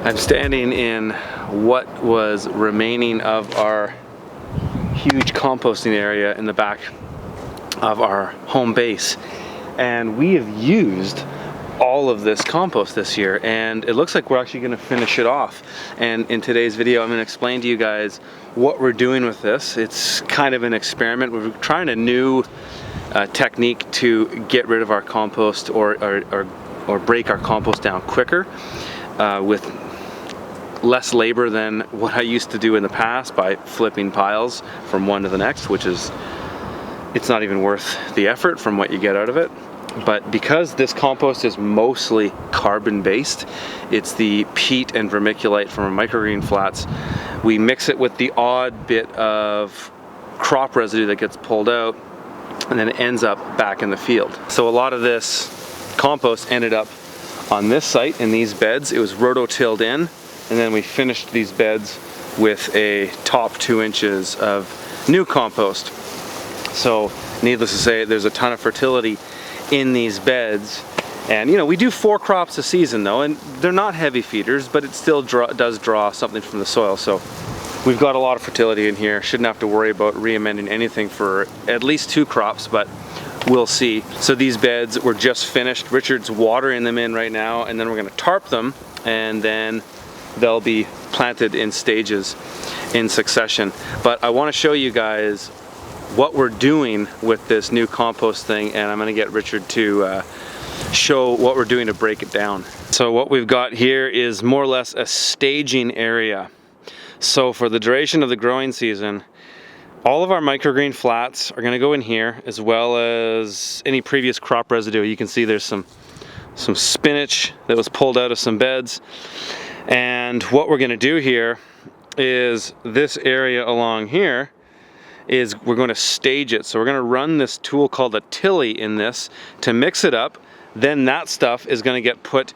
I'm standing in what was remaining of our huge composting area in the back of our home base, and we have used all of this compost this year, and it looks like we're actually going to finish it off. And in today's video I'm going to explain to you guys what we're doing with this. It's kind of an experiment. We're trying a new technique to get rid of our compost or break our compost down quicker with less labor than what I used to do in the past by flipping piles from one to the next, which is, it's not even worth the effort from what you get out of it. But because this compost is mostly carbon based, it's the peat and vermiculite from our microgreen flats, we mix it with the odd bit of crop residue that gets pulled out, and then it ends up back in the field. So a lot of this compost ended up on this site in these beds. It was rototilled in, and then we finished these beds with a top 2 inches of new compost. So needless to say, there's a ton of fertility in these beds. And you know, we do 4 crops a season though, and they're not heavy feeders, but it still does draw something from the soil. So we've got a lot of fertility in here. Shouldn't have to worry about re-amending anything for at least 2 crops, but we'll see. So these beds were just finished. Richard's watering them in right now, and then we're gonna tarp them, and then they'll be planted in stages in succession. But I wanna show you guys what we're doing with this new compost thing, and I'm gonna get Richard to show what we're doing to break it down. So what we've got here is more or less a staging area. So for the duration of the growing season, all of our microgreen flats are gonna go in here, as well as any previous crop residue. You can see there's some spinach that was pulled out of some beds. And what we're gonna do here is this area along here is we're going to stage it. So we're going to run this tool called a tilly in this to mix it up. Then that stuff is going to get put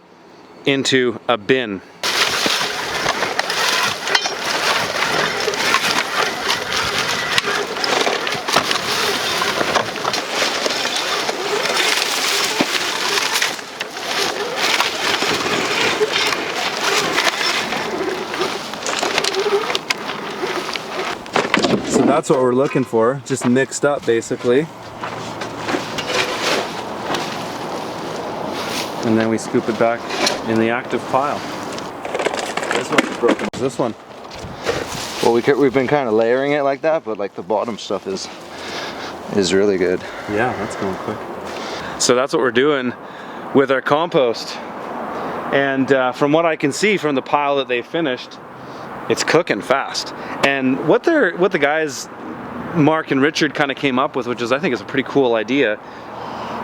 into a bin. That's what we're looking for, just mixed up basically. And then we scoop it back in the active pile. This one's broken. This one. Well, we've been kind of layering it like that, but like the bottom stuff is really good. Yeah, that's going quick. So that's what we're doing with our compost. And from what I can see from the pile that they finished, it's cooking fast. And what the guys, Mark and Richard, kind of came up with, which is, I think, is a pretty cool idea,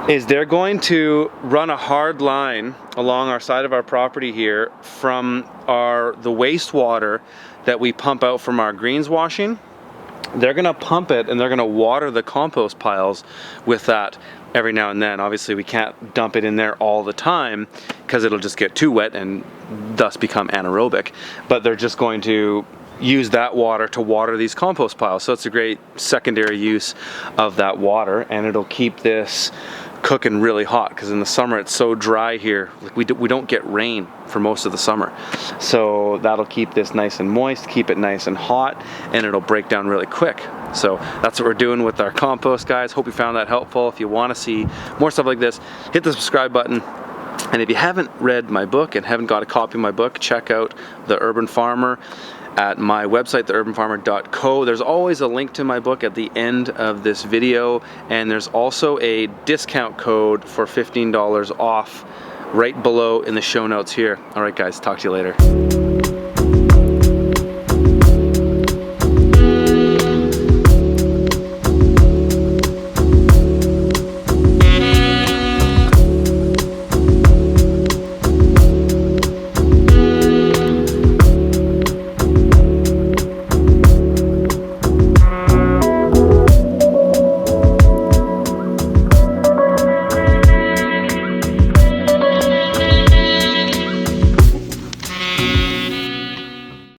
is they're going to run a hard line along our side of our property here from the wastewater that we pump out from our greens washing. They're gonna pump it and they're gonna water the compost piles with that every now and then. Obviously we can't dump it in there all the time because it'll just get too wet and thus become anaerobic, but they're just going to use that water to water these compost piles. So it's a great secondary use of that water, and it'll keep this cooking really hot, because in the summer it's so dry here. Like we don't get rain for most of the summer, so that'll keep this nice and moist, keep it nice and hot, and it'll break down really quick. So that's what we're doing with our compost, guys. Hope you found that helpful. If you want to see more stuff like this, hit the subscribe button. And if you haven't read my book and haven't got a copy of my book, check out The Urban Farmer at my website, theurbanfarmer.co. There's always a link to my book at the end of this video, and there's also a discount code for $15 off right below in the show notes here. All right, guys, talk to you later.